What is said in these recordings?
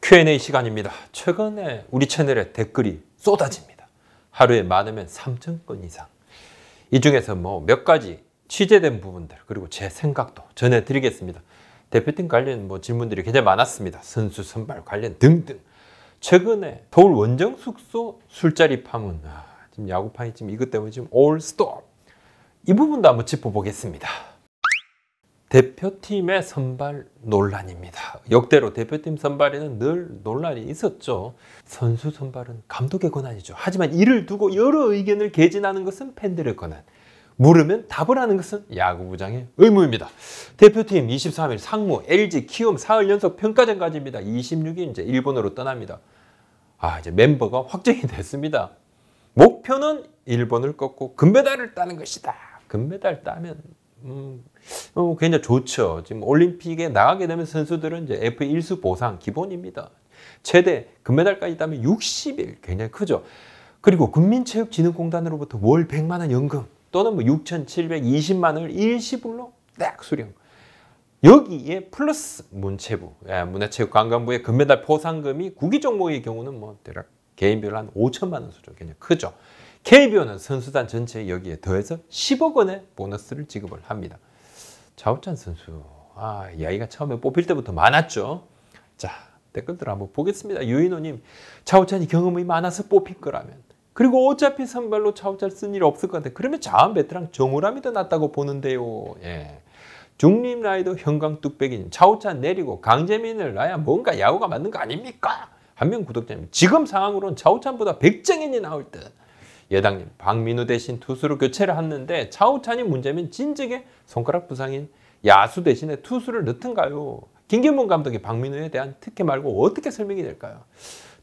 Q&A 시간입니다. 최근에 우리 채널에 댓글이 쏟아집니다. 하루에 많으면 3,000건 이상. 이 중에서 몇 가지 취재된 부분들 그리고 제 생각도 전해드리겠습니다. 대표팀 관련 질문들이 굉장히 많았습니다. 선수 선발 관련 등등. 최근에 서울 원정 숙소 술자리 파문. 지금 야구판이 지금 이것 때문에 지금 올 스톱. 이 부분도 한번 짚어보겠습니다. 대표팀의 선발 논란입니다. 역대로 대표팀 선발에는 늘 논란이 있었죠. 선수 선발은 감독의 권한이죠. 하지만 이를 두고 여러 의견을 개진하는 것은 팬들의 권한. 물으면 답을 하는 것은 야구부장의 의무입니다. 대표팀 23일 상무, LG, 키움 사흘 연속 평가전까지입니다. 26일 이제 일본으로 떠납니다. 이제 멤버가 확정이 됐습니다. 목표는 일본을 꺾고 금메달을 따는 것이다. 금메달 따면 굉장히 좋죠. 지금 올림픽에 나가게 되면 선수들은 이제 F1수 보상 기본입니다. 최대 금메달까지 따면 60일 굉장히 크죠. 그리고 국민체육진흥공단으로부터 월 100만 원 연금 또는 6,720만 원을 일시불로 딱 수령. 여기에 플러스 문화체육관광부의 금메달 포상금이 구기 종목의 경우는 대략 개인별로 한 5천만 원 수준 굉장히 크죠. KBO는 선수단 전체에 여기에 더해서 10억 원의 보너스를 지급을 합니다. 차우찬 선수, 이야기가 처음에 뽑힐 때부터 많았죠. 자, 댓글들 한번 보겠습니다. 유인호님, 차우찬이 경험이 많아서 뽑힐 거라면, 그리고 어차피 선발로 차우찬 쓴 일 없을 것 같아. 그러면 자원 베테랑 정우람이 더 낫다고 보는데요. 예. 중립 라이더 형광뚝배기님, 차우찬 내리고 강재민을 놔야 뭔가 야구가 맞는 거 아닙니까? 한 명 구독자님, 지금 상황으로는 차우찬보다 백정현이 나올 듯. 예당님, 박민우 대신 투수로 교체를 했는데 차우찬이 문제면 진즉에 손가락 부상인 야수 대신에 투수를 넣던가요? 김경문 감독이 박민우에 대한 특혜 말고 어떻게 설명이 될까요?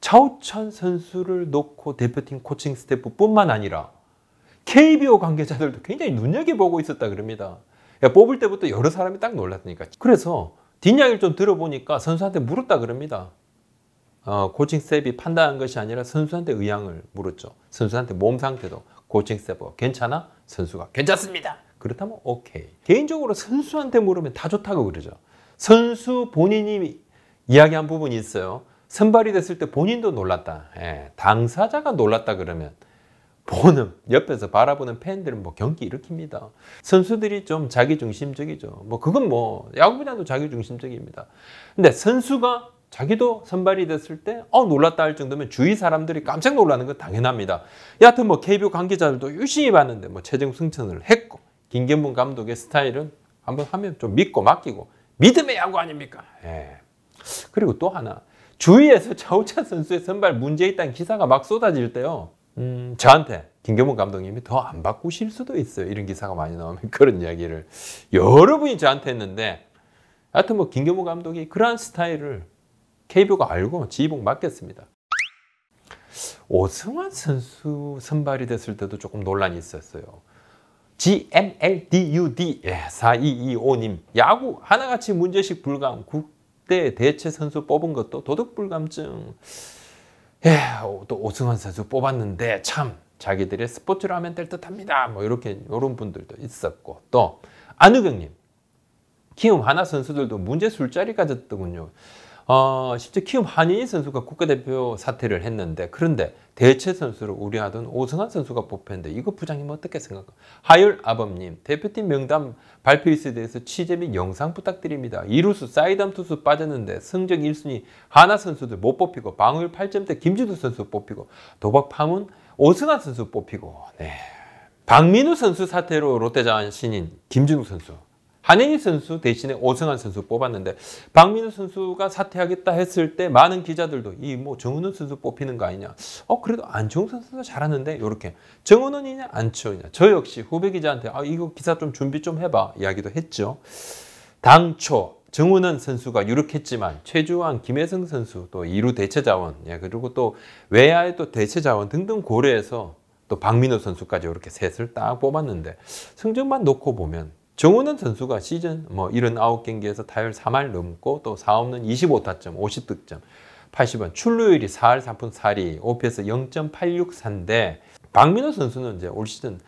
차우찬 선수를 놓고 대표팀 코칭 스태프뿐만 아니라 KBO 관계자들도 굉장히 눈여겨보고 있었다 그럽니다. 뽑을 때부터 여러 사람이 딱 놀랐으니까. 그래서 뒷이야기를 좀 들어보니까 선수한테 물었다 그럽니다. 코칭 스텝이 판단한 것이 아니라 선수한테 의향을 물었죠. 선수한테 몸 상태도 코칭 스텝가 괜찮아? 선수가 괜찮습니다. 그렇다면 오케이. 개인적으로 선수한테 물으면 다 좋다고 그러죠. 선수 본인이 이야기한 부분이 있어요. 선발이 됐을 때 본인도 놀랐다. 당사자가 놀랐다 그러면 보는 옆에서 바라보는 팬들은 경기 일으킵니다. 선수들이 좀 자기중심적이죠. 그건 야구부장도 자기중심적입니다. 근데 선수가 자기도 선발이 됐을 때 놀랐다 할 정도면 주위 사람들이 깜짝 놀라는 건 당연합니다. 여하튼 KBO 관계자들도 열심히 봤는데 최종 승천을 했고, 김경문 감독의 스타일은 한번 하면 좀 믿고 맡기고 믿음의 야구 아닙니까? 그리고 또 하나, 주위에서 차우찬 선수의 선발 문제 있다는 기사가 막 쏟아질 때요, 저한테 김경문 감독님이 더 안 바꾸실 수도 있어요. 이런 기사가 많이 나오면 그런 이야기를 여러분이 저한테 했는데, 하여튼 김경문 감독이 그러한 스타일을 KBO가 알고 지휘봉 맡겼습니다. 오승환 선수 선발이 됐을 때도 조금 논란이 있었어요. GMLDUD 4225님, 야구 하나같이 문제식 불감, 국대 대체 선수 뽑은 것도 도덕 불감증. 또 오승환 선수 뽑았는데 참 자기들의 스포츠로 하면 될 듯합니다. 이런 분들도 있었고, 또 안우경님, 키움 하나 선수들도 문제 술자리 가졌더군요. 실제 키움 한인희 선수가 국가대표 사퇴를 했는데, 그런데 대체 선수로 우려하던 오승환 선수가 뽑혔는데 이거 부장님 어떻게 생각하세요? 하율 아범님, 대표팀 명단 발표 일수에 대해서 취재 및 영상 부탁드립니다. 2루수 사이담 투수 빠졌는데 성적 1순위 하나 선수들 못 뽑히고, 방어율 8점대 김진우 선수 뽑히고, 도박 파문 오승환 선수 뽑히고, 박민우 선수 사퇴로 롯데자원 신인 김진우 선수, 한현희 선수 대신에 오승환 선수 뽑았는데, 박민우 선수가 사퇴하겠다 했을 때 많은 기자들도 정은원 선수 뽑히는 거 아니냐. 그래도 안치홍 선수가 잘하는데, 이렇게 정은원이냐 안치홍이냐. 저 역시 후배 기자한테 이거 기사 좀 준비 좀 해봐 이야기도 했죠. 당초 정은원 선수가 유력했지만 최주환, 김혜성 선수, 또 2루 대체 자원, 그리고 또 외야의 또 대체 자원 등등 고려해서 또 박민우 선수까지 이렇게 셋을 딱 뽑았는데, 성적만 놓고 보면 정우원 선수가 시즌 79경기에서 타율 3할 넘고, 또 4홈런 25타점 50득점 80원, 출루율이 4할 3푼 4리, OPS 0.864인데, 박민호 선수는 이제 올 시즌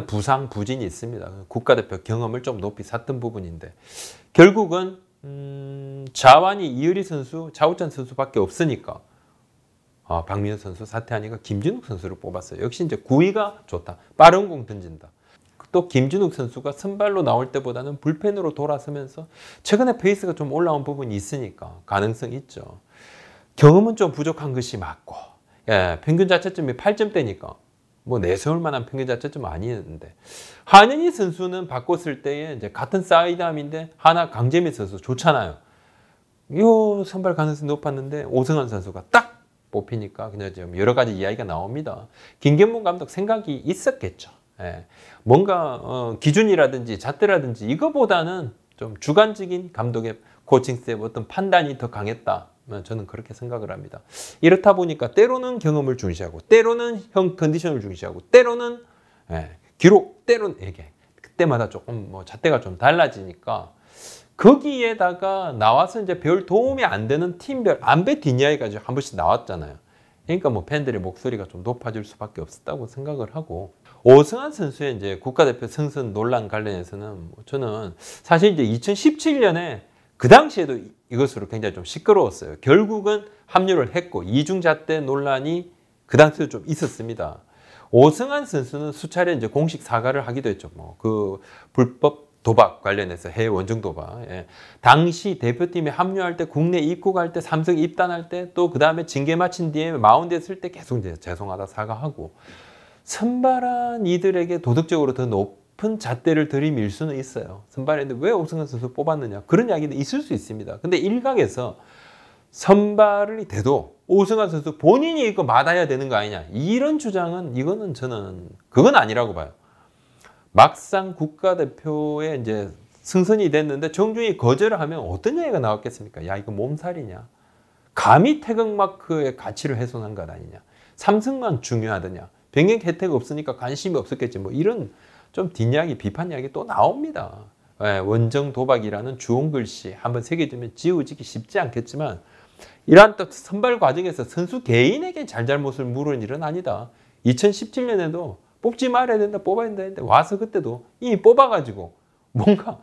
부상 부진이 있습니다. 국가대표 경험을 좀 높이 샀던 부분인데, 결국은 자완이 이효리 선수, 자우찬 선수밖에 없으니까 박민호 선수 사퇴하니까 김진욱 선수를 뽑았어요. 역시 이제 구위가 좋다. 빠른 공 던진다. 또 김진욱 선수가 선발로 나올 때보다는 불펜으로 돌아서면서 최근에 페이스가 좀 올라온 부분이 있으니까 가능성이 있죠. 경험은 좀 부족한 것이 맞고, 예, 평균 자책점이 8점대니까 뭐 내세울 만한 평균 자책점은 아니었는데, 한현희 선수는 바꿨을 때에 이제 같은 사이드암인데 하나 강재민 선수 좋잖아요. 이 선발 가능성이 높았는데 오승환 선수가 딱 뽑히니까 그냥 좀 여러 가지 이야기가 나옵니다. 김경문 감독 생각이 있었겠죠. 예. 뭔가 기준이라든지 잣대라든지 이거보다는 좀 주관적인 감독의 코칭 스텝 어떤 판단이 더 강했다. 저는 그렇게 생각을 합니다. 이렇다 보니까 때로는 경험을 중시하고 때로는 형 컨디션을 중시하고 때로는 기록, 때로는 이게 그때마다 조금 뭐 잣대가 좀 달라지니까 거기에다가 나와서 이제 별 도움이 안 되는 팀별 안배 뒷이야기가 한 번씩 나왔잖아요. 그러니까 뭐 팬들의 목소리가 좀 높아질 수밖에 없었다고 생각을 하고, 오승환 선수의 이제 국가대표 승선 논란 관련해서는 저는 사실 이제 2017년에 그 당시에도 이것으로 굉장히 좀 시끄러웠어요. 결국은 합류를 했고 이중잣대 논란이 그 당시에도 좀 있었습니다. 오승환 선수는 수차례 이제 공식 사과를 하기도 했죠. 뭐 그 불법 도박 관련해서 해외 원정 도박. 예. 당시 대표팀에 합류할 때, 국내 입국할 때, 삼성 입단할 때, 또 그 다음에 징계 마친 뒤에 마운드에 쓸 때 계속 이제 죄송하다 사과하고, 선발한 이들에게 도덕적으로 더 높은 잣대를 들이밀 수는 있어요. 선발했는데 왜 오승환 선수 뽑았느냐, 그런 이야기도 있을 수 있습니다. 근데 일각에서 선발이 돼도 오승환 선수 본인이 이거 맡아야 되는 거 아니냐, 이런 주장은 이거는 저는 그건 아니라고 봐요. 막상 국가대표에 이제 승선이 됐는데 정중히 거절을 하면 어떤 얘기가 나왔겠습니까? 야, 이거 몸살이냐? 감히 태극마크의 가치를 훼손한 것 아니냐? 삼성만 중요하더냐? 병역 혜택 없으니까 관심이 없었겠지. 뭐 이런 좀 뒷이야기, 비판 이야기 또 나옵니다. 원정 도박이라는 주홍 글씨 한번 새겨두면 지워지기 쉽지 않겠지만, 이러한 또 선발 과정에서 선수 개인에게 잘잘못을 물은 일은 아니다. 2017년에도 뽑지 말아야 된다, 뽑아야 된다 했는데 와서 그때도 이미 뽑아가지고 뭔가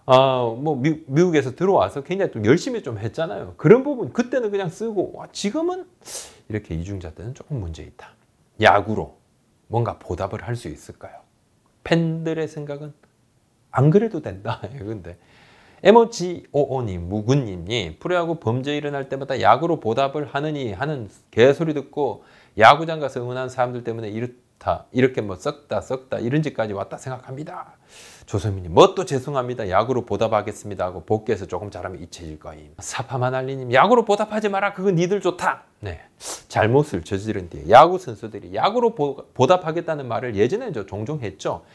뭐 미국에서 들어와서 굉장히 좀 열심히 좀 했잖아요. 그런 부분 그때는 그냥 쓰고, 지금은 이렇게 이중잣대는 조금 문제 있다. 야구로 뭔가 보답을 할 수 있을까요? 팬들의 생각은 안 그래도 된다. 근데 MOGOO님, 무군님이 프로야구 범죄 일어날 때마다 야구로 보답을 하느니 하는 개소리 듣고 야구장 가서 응원한 사람들 때문에 이렇게 뭐 썩다 이런 짓까지 왔다 생각합니다. 조성민님, 뭐 또 죄송합니다. 야구로 보답하겠습니다 하고 복귀해서 조금 잘하면 잊혀질 거임. 사파마날리님, 야구로 보답하지 마라. 그건 니들 좋다. 네, 잘못을 저지른 뒤에 야구 선수들이 야구로 보답하겠다는 말을 예전에 종종 했죠.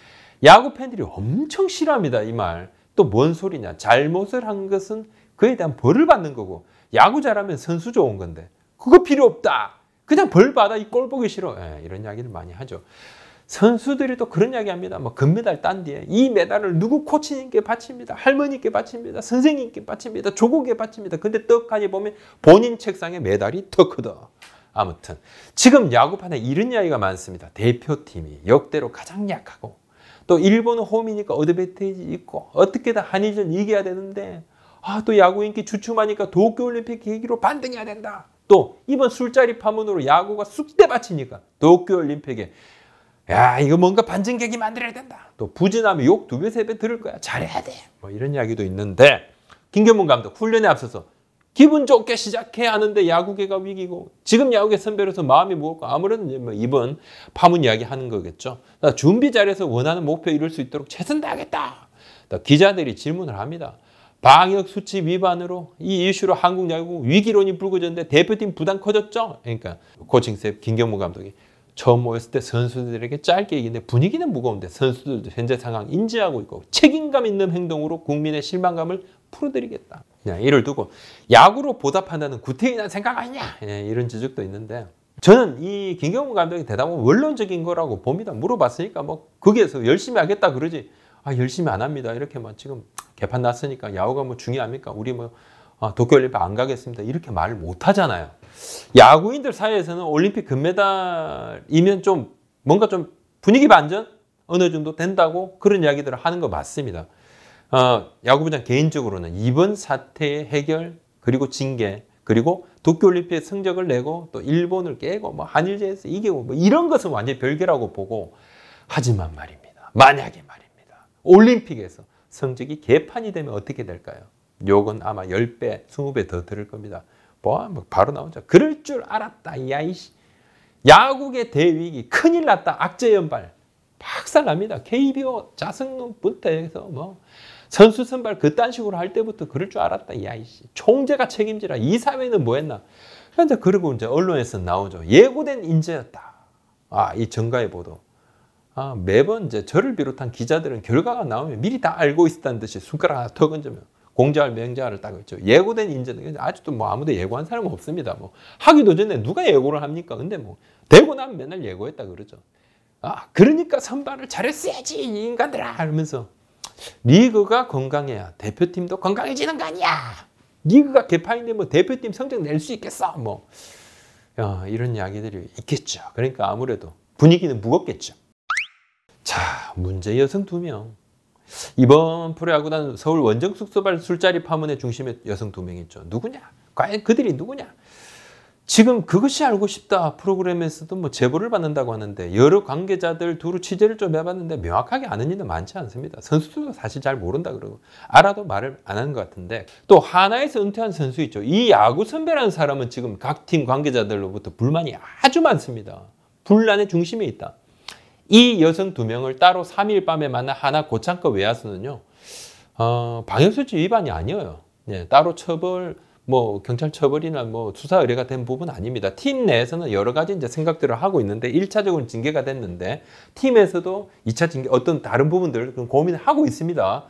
야구 팬들이 엄청 싫어합니다. 이 말. 또 뭔 소리냐. 잘못을 한 것은 그에 대한 벌을 받는 거고, 야구 잘하면 선수 좋은 건데 그거 필요 없다. 그냥 벌 받아, 이 꼴 보기 싫어. 이런 이야기를 많이 하죠. 선수들이 또 그런 이야기 합니다. 뭐 금메달 딴 뒤에 이 메달을 누구 코치님께 바칩니다. 할머니께 바칩니다. 선생님께 바칩니다. 조국에 바칩니다. 근데 떡하니 보면 본인 책상에 메달이 더 크다. 아무튼 지금 야구판에 이런 이야기가 많습니다. 대표팀이 역대로 가장 약하고, 또 일본은 홈이니까 어드밴티지 있고, 어떻게든 한일전 이겨야 되는데 또 야구 인기 주춤하니까 도쿄올림픽 계기로 반등해야 된다. 또 이번 술자리 파문으로 야구가 쑥대밭이니까 도쿄올림픽에 야, 이거 뭔가 반증객이 만들어야 된다. 또 부진하면 욕 2배, 3배 들을 거야. 잘해야 돼. 뭐 이런 이야기도 있는데, 김경문 감독 훈련에 앞서서 기분 좋게 시작해야 하는데 야구계가 위기고, 지금 야구계 선배로서 마음이 무겁고, 아무래도 뭐 이번 파문 이야기 하는 거겠죠. 준비 잘해서 원하는 목표 이룰 수 있도록 최선 다하겠다. 기자들이 질문을 합니다. 방역 수치 위반으로 이 이슈로 한국 야구 위기론이 불거졌는데 대표팀 부담 커졌죠? 그러니까 코칭 스텝 김경문 감독이 처음 모였을 때 선수들에게 짧게 얘기했는데 분위기는 무거운데 선수들도 현재 상황 인지하고 있고 책임감 있는 행동으로 국민의 실망감을 풀어드리겠다. 이를 두고 야구로 보답한다는 구태인한 생각 아니냐, 이런 지적도 있는데, 저는 이 김경문 감독의 대답은 원론적인 거라고 봅니다. 물어봤으니까 뭐 거기에서 열심히 하겠다 그러지, 열심히 안 합니다. 이렇게 막 지금 개판 났으니까 야구가 뭐 중요합니까? 우리 뭐 도쿄올림픽 안 가겠습니다. 이렇게 말을 못 하잖아요. 야구인들 사이에서는 올림픽 금메달이면 좀 뭔가 좀 분위기 반전 어느 정도 된다고 그런 이야기들을 하는 거 맞습니다. 야구부장 개인적으로는 이번 사태의 해결 그리고 징계 그리고 도쿄올림픽에 성적을 내고 또 일본을 깨고 뭐 한일전에서 이기고 뭐 이런 것은 완전히 별개라고 보고 하지만 말입니다. 만약에 말입니다. 올림픽에서 성적이 개판이 되면 어떻게 될까요? 욕은 아마 10배, 20배 더 들을 겁니다. 뭐 바로 나오죠. 그럴 줄 알았다. 야이씨. 야구의 대위기 큰일 났다. 악재연발. 박살납니다. KBO 자승문부터 해서 뭐 선수 선발 그딴 식으로 할 때부터 그럴 줄 알았다. 야이씨. 총재가 책임지라. 이 사회는 뭐 했나. 그런데 그리고 이제 언론에서 나오죠. 예고된 인재였다. 이 정가의 보도. 매번 이제 저를 비롯한 기자들은 결과가 나오면 미리 다 알고 있었다는 듯이 손가락 하나 더 건져면 공자할 명자를 따고 있죠. 예고된 인재는 아직도 뭐 아무도 예고한 사람은 없습니다. 뭐 하기도 전에 누가 예고를 합니까? 근데 뭐 되고 나면 맨날 예고했다 그러죠. 그러니까 선발을 잘했어야지 이 인간들아 하면서 리그가 건강해야 대표팀도 건강해지는 거 아니야. 리그가 개판인데 뭐 대표팀 성적 낼 수 있겠어? 뭐 이런 이야기들이 있겠죠. 그러니까 아무래도 분위기는 무겁겠죠. 자, 문제 여성 2명. 이번 프로야구단 서울 원정 숙소발 술자리 파문의 중심에 여성 2명 있죠. 누구냐? 과연 그들이 누구냐? 지금 그것이 알고 싶다 프로그램에서도 뭐 제보를 받는다고 하는데 여러 관계자들 두루 취재를 좀 해봤는데 명확하게 아는 일은 많지 않습니다. 선수들도 사실 잘 모른다 그러고 알아도 말을 안 하는 것 같은데 또 하나에서 은퇴한 선수 있죠. 이 야구 선배라는 사람은 지금 각 팀 관계자들로부터 불만이 아주 많습니다. 분란의 중심에 있다. 이 여성 2명을 따로 3일 밤에 만난 하나 고창급 외야수는요. 방역수칙 위반이 아니에요. 따로 처벌 뭐 경찰 처벌이나 뭐 수사 의뢰가 된 부분 아닙니다. 팀 내에서는 여러 가지 이제 생각들을 하고 있는데 1차적으로 징계가 됐는데 팀에서도 2차 징계 어떤 다른 부분들 고민을 하고 있습니다.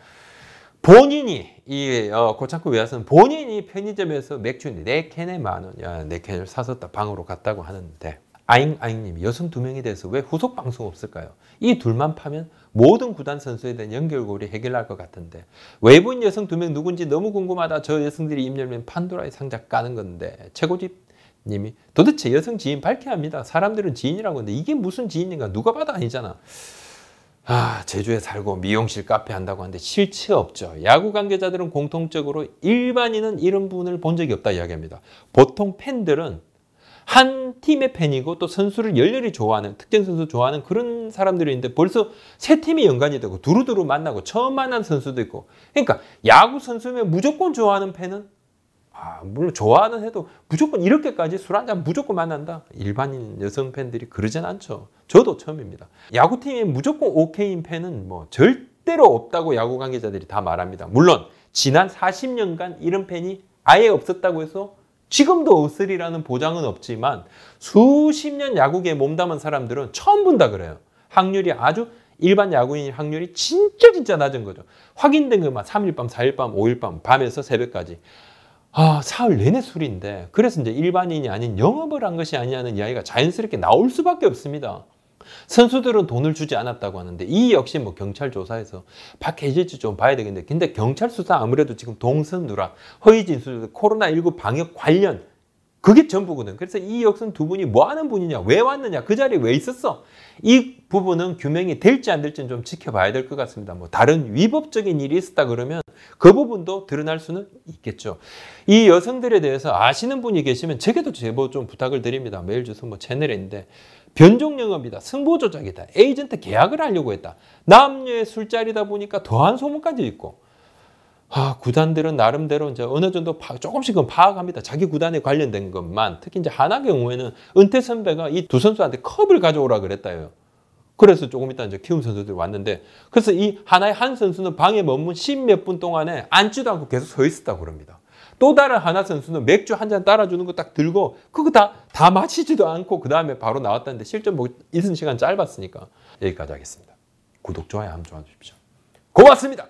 본인이 이 고창급 외야수는 본인이 편의점에서 맥주 4캔에 만원, 4캔을 사섰다 방으로 갔다고 하는데 아잉님이 여성 2명에 대해서 왜 후속 방송 없을까요? 이 둘만 파면 모든 구단 선수에 대한 연결고리 해결할 것 같은데 외부인 여성 2명 누군지 너무 궁금하다. 저 여성들이 입 열면 판도라의 상자 까는 건데 최고집님이 도대체 여성 지인 밝혀야 합니다. 사람들은 지인이라고 하는데 이게 무슨 지인인가 누가 봐도 아니잖아. 제주에 살고 미용실 카페 한다고 하는데 실체 없죠. 야구 관계자들은 공통적으로 일반인은 이런 분을 본 적이 없다 이야기합니다. 보통 팬들은 한 팀의 팬이고 또 선수를 열렬히 좋아하는 특정 선수 좋아하는 그런 사람들이 있는데 벌써 세 팀이 연관이 되고 두루두루 만나고 처음 만난 선수도 있고 그러니까 야구 선수면 무조건 좋아하는 팬은 물론 좋아하는 해도 무조건 이렇게까지 술 한잔 무조건 만난다. 일반인 여성 팬들이 그러진 않죠. 저도 처음입니다. 야구팀에 무조건 오케이인 팬은 뭐 절대로 없다고 야구 관계자들이 다 말합니다. 물론 지난 40년간 이런 팬이 아예 없었다고 해서 지금도 없으리라는 보장은 없지만 수십 년 야구계에 몸담은 사람들은 처음 본다 그래요. 확률이 아주 일반 야구인 확률이 진짜 낮은 거죠. 확인된 것만 3일 밤, 4일 밤, 5일 밤, 밤에서 새벽까지. 사흘 내내 술인데 그래서 이제 일반인이 아닌 영업을 한 것이 아니냐는 이야기가 자연스럽게 나올 수밖에 없습니다. 선수들은 돈을 주지 않았다고 하는데 이 역시 뭐 경찰 조사에서 밝혀질지 좀 봐야 되겠는데 근데 경찰 수사 아무래도 지금 동선 누락, 허위 진술, 코로나19 방역 관련 그게 전부거든. 그래서 이 여성 2분이 뭐 하는 분이냐, 왜 왔느냐, 그 자리에 왜 있었어? 이 부분은 규명이 될지 안 될지는 좀 지켜봐야 될 것 같습니다. 뭐 다른 위법적인 일이 있었다 그러면 그 부분도 드러날 수는 있겠죠. 이 여성들에 대해서 아시는 분이 계시면 제게도 제보 좀 부탁을 드립니다. 메일 주소 뭐 채널에 있는데 변종 영업이다, 승부 조작이다, 에이전트 계약을 하려고 했다. 남녀의 술자리다 보니까 더한 소문까지 있고. 구단들은 나름대로 이제 어느 정도 조금씩은 파악합니다. 자기 구단에 관련된 것만. 특히 이제 하나 경우에는 은퇴 선배가 이 두 선수한테 컵을 가져오라 그랬다요. 그래서 조금 이따 이제 키움 선수들이 왔는데, 그래서 이 하나의 한 선수는 방에 머문 10몇 분 동안에 앉지도 않고 계속 서 있었다고 그럽니다. 또 다른 하나 선수는 맥주 한 잔 따라주는 거 딱 들고 그거 다 마시지도 않고 그 다음에 바로 나왔다는데 실제 뭐 있은 시간 짧았으니까 여기까지 하겠습니다. 구독, 좋아요 한번 좀 해주십시오. 고맙습니다.